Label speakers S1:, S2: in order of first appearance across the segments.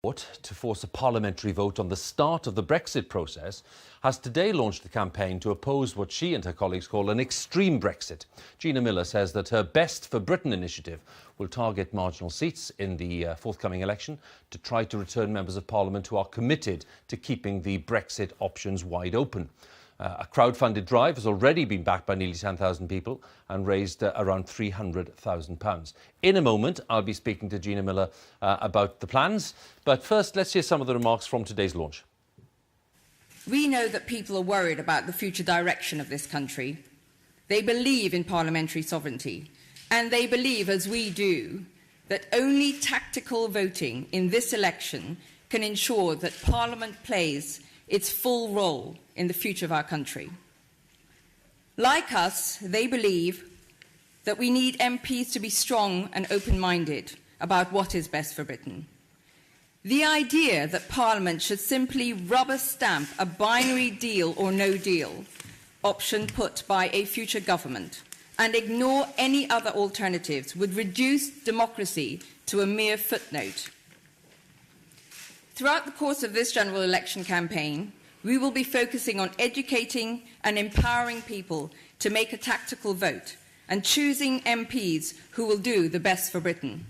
S1: To force a parliamentary vote on the start of the Brexit process, has today launched a campaign to oppose what she and her colleagues call an extreme Brexit. Gina Miller says that her Best for Britain initiative will target marginal seats in the forthcoming election to try to return members of Parliament who are committed to keeping the Brexit options wide open. A crowd-funded drive has already been backed by nearly 10,000 people and raised around £300,000. In a moment, I'll be speaking to Gina Miller about the plans. But first, let's hear some of the remarks from today's launch.
S2: We know that people are worried about the future direction of this country. They believe in parliamentary sovereignty, and they believe, as we do, that only tactical voting in this election can ensure that Parliament plays its full role in the future of our country. Like us, they believe that we need MPs to be strong and open-minded about what is best for Britain. The idea that Parliament should simply rubber stamp a binary deal or no deal option put by a future government and ignore any other alternatives would reduce democracy to a mere footnote. Throughout the course of this general election campaign, we will be focusing on educating and empowering people to make a tactical vote and choosing MPs who will do the best for Britain.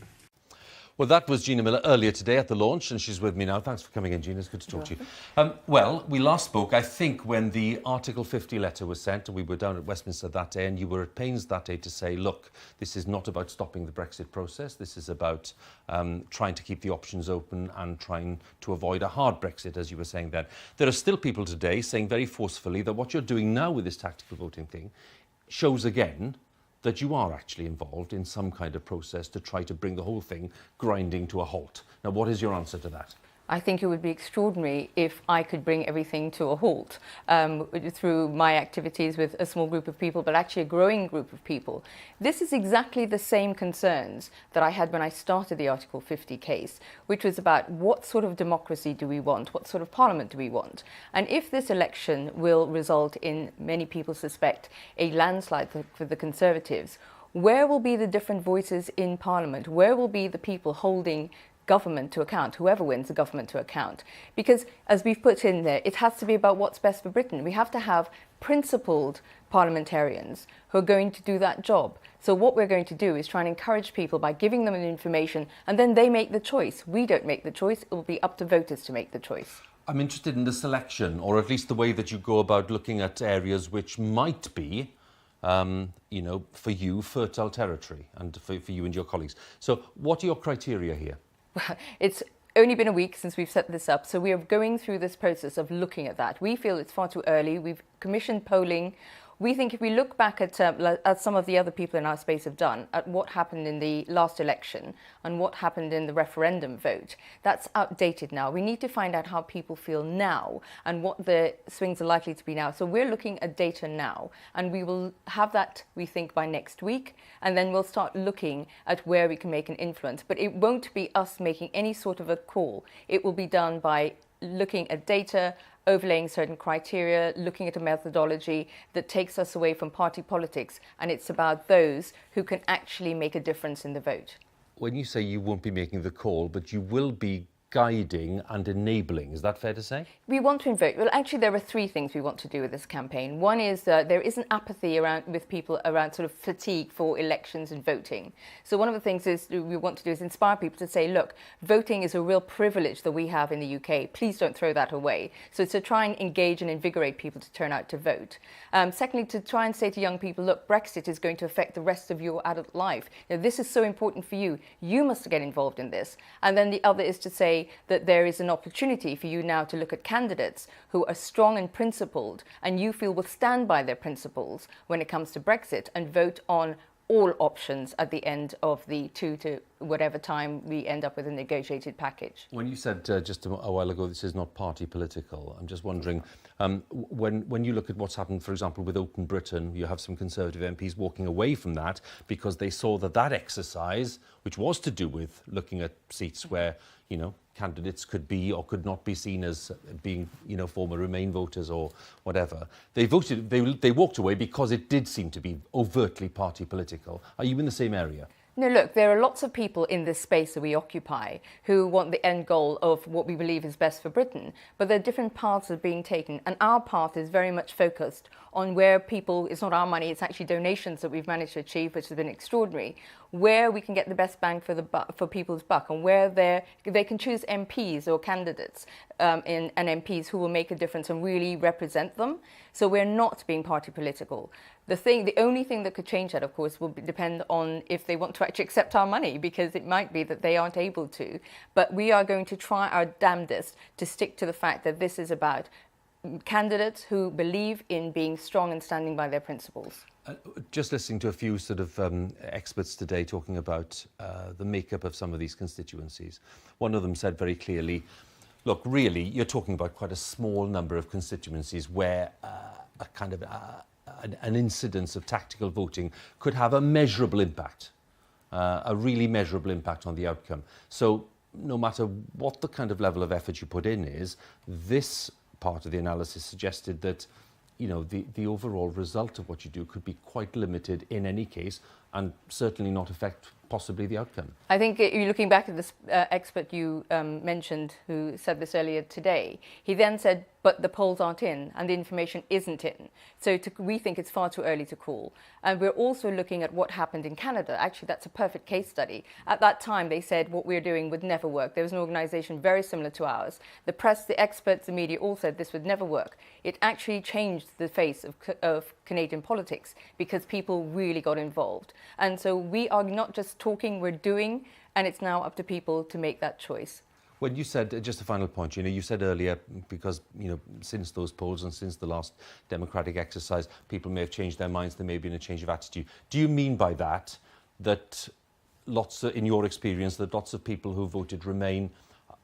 S1: Well, that was Gina Miller earlier today at the launch, and she's with me now. Thanks for coming in, Gina. It's good to talk to you. Well, we last spoke, I think, when the Article 50 letter was sent, and we were down at Westminster that day, and you were at pains that day to say, look, this is not about stopping the Brexit process. This is about trying to keep the options open and trying to avoid a hard Brexit, as you were saying then. There are still people today saying very forcefully that what you're doing now with this tactical voting thing shows again that you are actually involved in some kind of process to try to bring the whole thing grinding to a halt. Now, what is your answer to that?
S3: I think it would be extraordinary if I could bring everything to a halt through my activities with a small group of people, but actually a growing group of people. This is exactly the same concerns that I had when I started the Article 50 case, which was about what sort of democracy do we want, what sort of parliament do we want. And if this election will result in, many people suspect, a landslide for the Conservatives, where will be the different voices in Parliament? Where will be the people holding government to account, whoever wins the government to account? Because, as we've put in there, it has to be about what's best for Britain. We have to have principled parliamentarians who are going to do that job. So what we're going to do is try and encourage people by giving them information, and then they make the choice. We don't make the choice. It will be up to voters to make the choice.
S1: I'm interested in the selection, or at least the way that you go about looking at areas which might be for you, fertile territory, and for you and your colleagues. So what are your criteria here?
S3: It's only been a week since we've set this up, so we are going through this process of looking at that. We feel it's far too early. We've commissioned polling. We think if we look back at some of the other people in our space have done, at what happened in the last election and what happened in the referendum vote, that's outdated now. We need to find out how people feel now and what the swings are likely to be now. So we're looking at data now, and we will have that, we think, by next week, and then we'll start looking at where we can make an influence. But it won't be us making any sort of a call. It will be done by looking at data, overlaying certain criteria, looking at a methodology that takes us away from party politics, and it's about those who can actually make a difference in the vote.
S1: When you say you won't be making the call, but you will be guiding and enabling, is that fair to say?
S3: We want to invoke. Well, actually, there are three things we want to do with this campaign. One is there is an apathy with people around sort of fatigue for elections and voting. So one of the things we want to do is inspire people to say, look, voting is a real privilege that we have in the UK. Please don't throw that away. So to try and engage and invigorate people to turn out to vote. Secondly, to try and say to young people, look, Brexit is going to affect the rest of your adult life. This is so important for you. You must get involved in this. And then the other is to say that there is an opportunity for you now to look at candidates who are strong and principled and you feel will stand by their principles when it comes to Brexit and vote on all options at the end of the 2 to whatever time we end up with a negotiated package.
S1: When you said just a while ago this is not party political, I'm just wondering, when you look at what's happened, for example, with Open Britain, you have some Conservative MPs walking away from that because they saw that exercise, which was to do with looking at seats where, candidates could be or could not be seen as being, former Remain voters or whatever. They walked away because it did seem to be overtly party political. Are you in the same area?
S3: No, look, there are lots of people in this space that we occupy who want the end goal of what we believe is best for Britain, but there are different paths that are being taken, and our path is very much focused on where people, it's not our money, it's actually donations that we've managed to achieve, which has been extraordinary, where we can get the best bang for people's buck, and where they can choose MPs or candidates and MPs who will make a difference and really represent them. So we're not being party political. The only thing that could change that, of course, will depend on if they want to actually accept our money, because it might be that they aren't able to. But we are going to try our damnedest to stick to the fact that this is about candidates who believe in being strong and standing by their principles.
S1: Just listening to a few sort of experts today talking about the makeup of some of these constituencies. One of them said very clearly, look, really, you're talking about quite a small number of constituencies where a kind of an incidence of tactical voting could have a measurable impact, a really measurable impact on the outcome. So no matter what the kind of level of effort you put in is, this part of the analysis suggested that, you know, the overall result of what you do could be quite limited in any case, and certainly not affect possibly the outcome.
S3: I think you're looking back at this expert you mentioned who said this earlier today. He then said, but the polls aren't in and the information isn't in. So we think it's far too early to call. And we're also looking at what happened in Canada. Actually, that's a perfect case study. At that time, they said what we're doing would never work. There was an organisation very similar to ours. The press, the experts, the media all said this would never work. It actually changed the face of Canadian politics because people really got involved. And so we are not just talking, we're doing, and it's now up to people to make that choice.
S1: When you said, just a final point, you said earlier, because, since those polls and since the last democratic exercise, people may have changed their minds, there may have been a change of attitude. Do you mean by that in your experience, that lots of people who voted Remain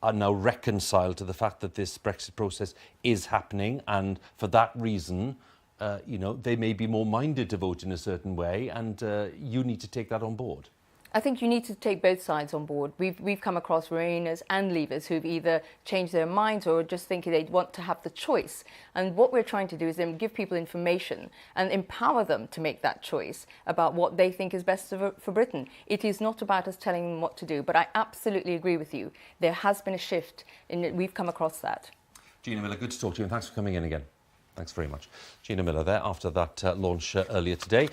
S1: are now reconciled to the fact that this Brexit process is happening, and for that reason, they may be more minded to vote in a certain way, and you need to take that on board?
S3: I think you need to take both sides on board. We've come across Remainers and Leavers who've either changed their minds or just thinking they want to have the choice. And what we're trying to do is then give people information and empower them to make that choice about what they think is best for Britain. It is not about us telling them what to do, but I absolutely agree with you. There has been a shift we've come across that.
S1: Gina Miller, good to talk to you, and thanks for coming in again. Thanks very much. Gina Miller there after that launch earlier today.